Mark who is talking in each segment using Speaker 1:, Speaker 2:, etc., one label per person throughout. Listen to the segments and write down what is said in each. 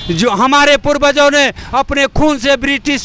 Speaker 1: जो हमारे पूर्वजों ने अपने खून से ब्रिटिश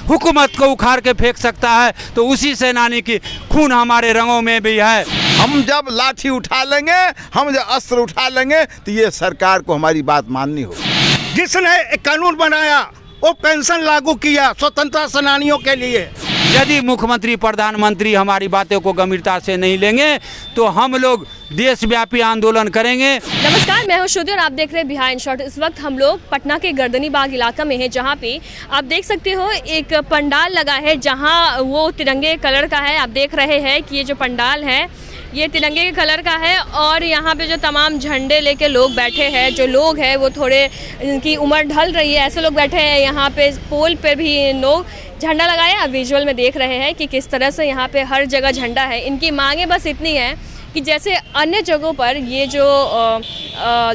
Speaker 1: हुकूमत को उखाड़ के फेंक सकता है, तो उसी सेनानी की खून हमारे रंगों में भी है।
Speaker 2: हम जब लाठी उठा लेंगे, हम जब अस्त्र उठा लेंगे, तो ये सरकार को हमारी बात माननी होगी।
Speaker 3: जिसने एक कानून बनाया वो पेंशन लागू किया स्वतंत्रता सेनानियों के लिए।
Speaker 1: यदि मुख्यमंत्री प्रधानमंत्री हमारी बातों को गंभीरता से नहीं लेंगे तो हम लोग देशव्यापी आंदोलन करेंगे।
Speaker 4: नमस्कार, मैं हूं श्रुति और आप देख रहे हैं बिहाइंड शॉट। इस वक्त हम लोग पटना के गर्दनी बाग इलाका में हैं, जहां पे आप देख सकते हो एक पंडाल लगा है, जहां वो तिरंगे कलर का है। आप देख रहे हैं कि ये जो पंडाल है ये तिरंगे के कलर का है और यहाँ पे जो तमाम झंडे लेके लोग बैठे हैं, जो लोग हैं वो थोड़े इनकी उम्र ढल रही है, ऐसे लोग बैठे हैं। यहाँ पे पोल पे भी लोग झंडा लगाया। आप विजुअल में देख रहे हैं कि किस तरह से यहाँ पे हर जगह झंडा है। इनकी मांगे बस इतनी है कि जैसे अन्य जगहों पर ये जो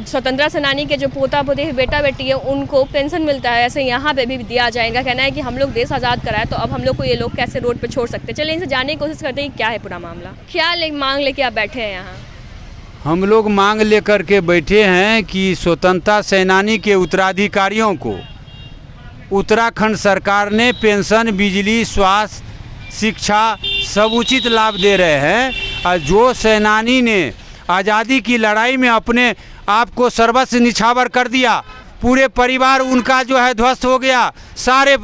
Speaker 4: स्वतंत्रता सेनानी के जो पोता पोती बेटा बेटी है उनको पेंशन मिलता है, ऐसे यहाँ पे भी दिया जाएगा। कहना है कि हम लोग देश आज़ाद कराए, तो अब हम लोग को ये लोग कैसे रोड पे छोड़ सकते हैं। चलिए इनसे जानने की कोशिश करते हैं कि क्या है पूरा मामला। क्या मांग लेके आप बैठे हैं यहाँ?
Speaker 1: हम लोग मांग लेकर के बैठे हैं कि स्वतंत्रता सेनानी के उत्तराधिकारियों को उत्तराखंड सरकार ने पेंशन, बिजली, स्वास्थ्य, शिक्षा सब उचित लाभ दे रहे हैं। और जो सेनानी ने आज़ादी की लड़ाई में अपने आप को सर्वस्व निछावर कर दिया, पूरे परिवार उनका जो है ध्वस्त हो गया, सारे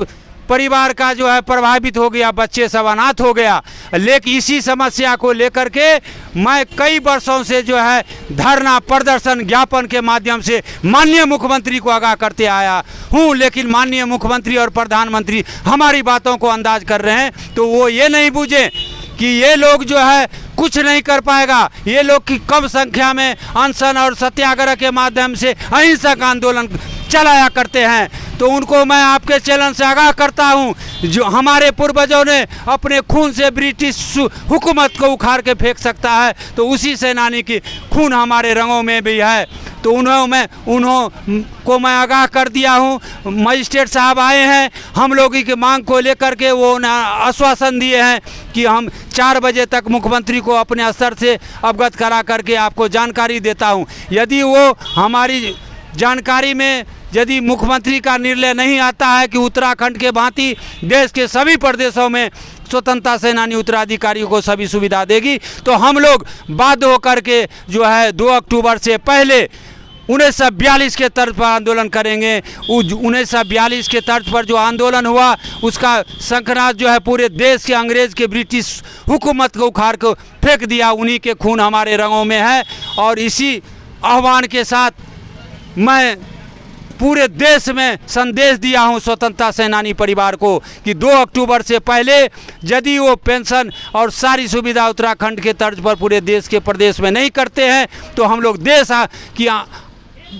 Speaker 1: परिवार का जो है प्रभावित हो गया, बच्चे सब अनाथ हो गया। लेकिन इसी समस्या को लेकर के मैं कई वर्षों से जो है धरना, प्रदर्शन, ज्ञापन के माध्यम से माननीय मुख्यमंत्री को आगाह करते आया हूँ। लेकिन माननीय मुख्यमंत्री और प्रधानमंत्री हमारी बातों को अंदाज कर रहे हैं, तो वो ये नहीं बूझे कि ये लोग जो है कुछ नहीं कर पाएगा। ये लोग की कम संख्या में अनशन और सत्याग्रह के माध्यम से अहिंसक आंदोलन चलाया करते हैं, तो उनको मैं आपके चैनल से आगाह करता हूं, जो हमारे पूर्वजों ने अपने खून से ब्रिटिश हुकूमत को उखाड़ के फेंक सकता है, तो उसी सेनानी की खून हमारे रंगों में भी है। तो उन्होंने मैं आगाह कर दिया हूं। मजिस्ट्रेट साहब आए हैं, हम लोगों की मांग को लेकर के वो आश्वासन दिए हैं कि हम 4 बजे तक मुख्यमंत्री को अपने स्तर से अवगत करा करके आपको जानकारी देता हूं। यदि वो हमारी जानकारी में यदि मुख्यमंत्री का निर्णय नहीं आता है कि उत्तराखंड के भांति देश के सभी प्रदेशों में स्वतंत्रता सेनानी उत्तराधिकारियों को सभी सुविधा देगी, तो हम लोग बाध्य होकर के जो है 2 अक्टूबर से पहले 1942 के तर्ज पर आंदोलन करेंगे। 1942 के तर्ज पर जो आंदोलन हुआ उसका शंखनाद जो है पूरे देश के अंग्रेज के ब्रिटिश हुकूमत को उखाड़ को फेंक दिया, उन्हीं के खून हमारे रंगों में है। और इसी आह्वान के साथ मैं पूरे देश में संदेश दिया हूं स्वतंत्रता सेनानी परिवार को कि 2 अक्टूबर से पहले यदि वो पेंशन और सारी सुविधा उत्तराखंड के तर्ज पर पूरे देश के प्रदेश में नहीं करते हैं, तो हम लोग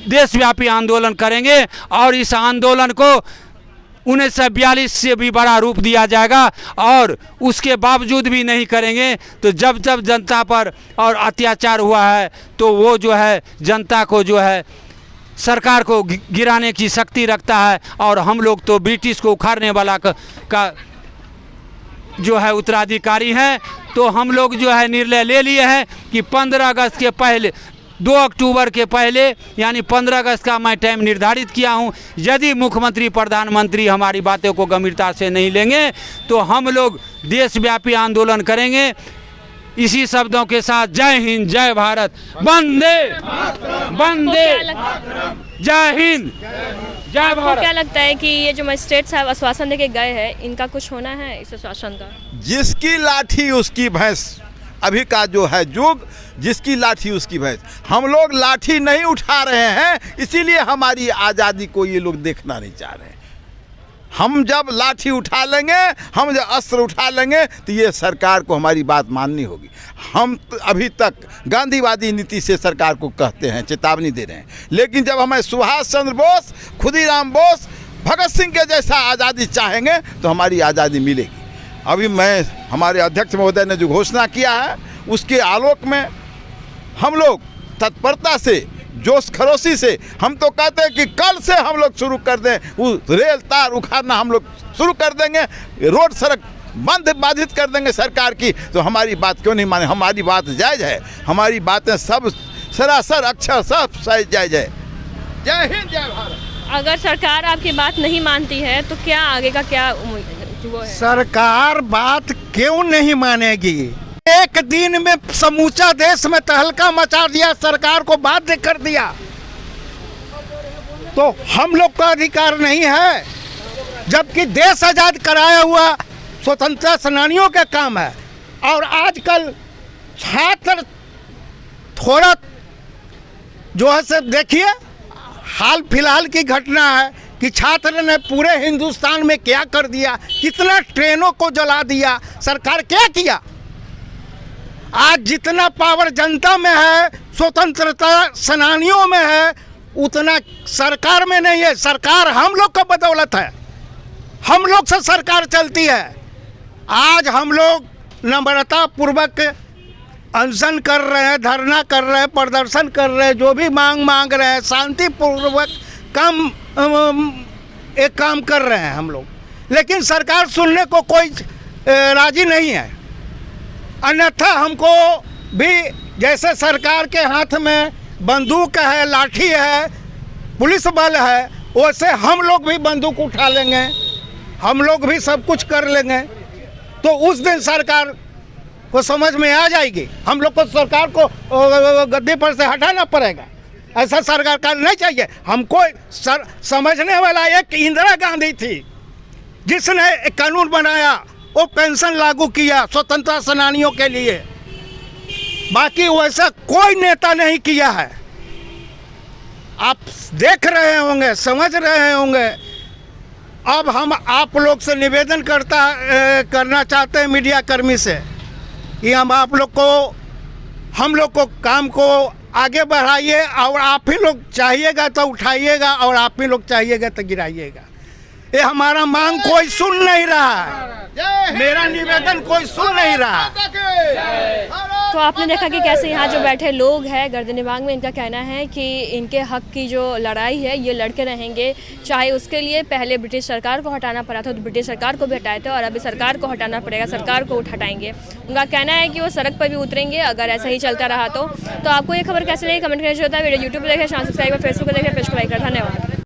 Speaker 1: देशव्यापी आंदोलन करेंगे। और इस आंदोलन को 1942 से भी बड़ा रूप दिया जाएगा, और उसके बावजूद भी नहीं करेंगे तो जब जब जनता पर और अत्याचार हुआ है, तो वो जो है जनता को जो है सरकार को गिराने की शक्ति रखता है। और हम लोग तो ब्रिटिश को उखाड़ने वाला का जो है उत्तराधिकारी हैं। तो हम लोग जो है निर्णय ले लिए हैं कि 15 अगस्त के पहले, 2 अक्टूबर के पहले, यानी 15 अगस्त का मैं टाइम निर्धारित किया हूं। यदि मुख्यमंत्री प्रधानमंत्री हमारी बातों को गंभीरता से नहीं लेंगे तो हम लोग देशव्यापी आंदोलन करेंगे। इसी शब्दों के साथ जय हिंद, जय भारत, वंदे वंदे, जय हिंद, जय भारत।
Speaker 4: क्या लगता है कि ये जो मजिस्ट्रेट साहब आश्वासन देके गए हैं, इनका कुछ होना है इस आश्वासन का?
Speaker 2: जिसकी लाठी उसकी भैंस, अभी का जो है युग, जिसकी लाठी उसकी भैंस। हम लोग लाठी नहीं उठा रहे हैं, इसीलिए हमारी आज़ादी को ये लोग देखना नहीं चाह रहे हैं। हम जब लाठी उठा लेंगे, हम जब अस्त्र उठा लेंगे, तो ये सरकार को हमारी बात माननी होगी। हम अभी तक गांधीवादी नीति से सरकार को कहते हैं, चेतावनी दे रहे हैं, लेकिन जब हमें सुभाष चंद्र बोस, खुदीराम बोस, भगत सिंह के जैसा आज़ादी चाहेंगे तो हमारी आज़ादी मिलेगी। अभी हमारे अध्यक्ष महोदय ने जो घोषणा किया है, उसके आलोक में हम लोग तत्परता से, जोश खरोशी से, हम तो कहते हैं कि कल से हम लोग शुरू कर दें, वो रेल तार उखाड़ना हम लोग शुरू कर देंगे, रोड सड़क बाधित कर देंगे सरकार की। तो हमारी बात क्यों नहीं माने? हमारी बात जायज़ है, हमारी बातें सब सरासर अक्षर सब जायज़ है। जय हिंद, जय भारत।
Speaker 4: अगर सरकार आपकी बात नहीं मानती है तो क्या आगे का क्या वो है?
Speaker 3: सरकार बात क्यों नहीं मानेगी? एक दिन में समूचा देश में तहलका मचा दिया, सरकार को बाध्य कर दिया, तो हम लोग का अधिकार नहीं है? जबकि देश आजाद कराया हुआ स्वतंत्रता सेनानियों का काम है। और आजकल छात्र थोड़ा जो है से देखिए, हाल फिलहाल की घटना है कि छात्र ने पूरे हिंदुस्तान में क्या कर दिया, कितना ट्रेनों को जला दिया, सरकार क्या किया? आज जितना पावर जनता में है, स्वतंत्रता सेनानियों में है, उतना सरकार में नहीं है। सरकार हम लोग का बदौलत है, हम लोग से सरकार चलती है। आज हम लोग नम्रता पूर्वक अनशन कर रहे हैं, धरना कर रहे हैं, प्रदर्शन कर रहे हैं, जो भी मांग रहे हैं, शांतिपूर्वक एक काम कर रहे हैं हम लोग, लेकिन सरकार सुनने को कोई राजी नहीं है। अन्यथा हमको भी जैसे सरकार के हाथ में बंदूक है, लाठी है, पुलिस बल है, वैसे हम लोग भी बंदूक उठा लेंगे, हम लोग भी सब कुछ कर लेंगे। तो उस दिन सरकार को समझ में आ जाएगी। हम लोग को सरकार को गद्दी पर से हटाना पड़ेगा। ऐसा सरकार का नहीं चाहिए हमको। समझने वाला एक इंदिरा गांधी थी जिसने एक कानून बनाया, वो पेंशन लागू किया स्वतंत्रता सेनानियों के लिए, बाकी वैसा कोई नेता नहीं किया है। आप देख रहे होंगे, समझ रहे होंगे। अब हम आप लोग से निवेदन करना चाहते हैं, मीडिया कर्मी से, कि हम लोग को काम को आगे बढ़ाइए, और आप ही लोग चाहिएगा तो उठाइएगा, और आप ही लोग चाहिएगा तो गिराइएगा। ये हमारा मांग कोई सुन नहीं रहा है, मेरा निवेदन कोई सुन नहीं रहा।
Speaker 4: तो आपने देखा कि कैसे यहाँ जो बैठे लोग हैं गर्दनीबाग में, इनका कहना है कि इनके हक की जो लड़ाई है ये लड़के रहेंगे, चाहे उसके लिए पहले ब्रिटिश सरकार को हटाना पड़ा था तो ब्रिटिश सरकार को भी हटाए थे, और अभी सरकार को हटाना पड़ेगा, सरकार को हटाएंगे। उनका कहना है कि वो सड़क पर भी उतरेंगे अगर ऐसा ही चलता रहा तो। आपको ये खबर कैसे लगी कमेंट करके होता है। वीडियो यूट्यूब पर देखें, सब्सक्राइब, फेसबुक पर देखें, पेज को लाइक करें। धन्यवाद।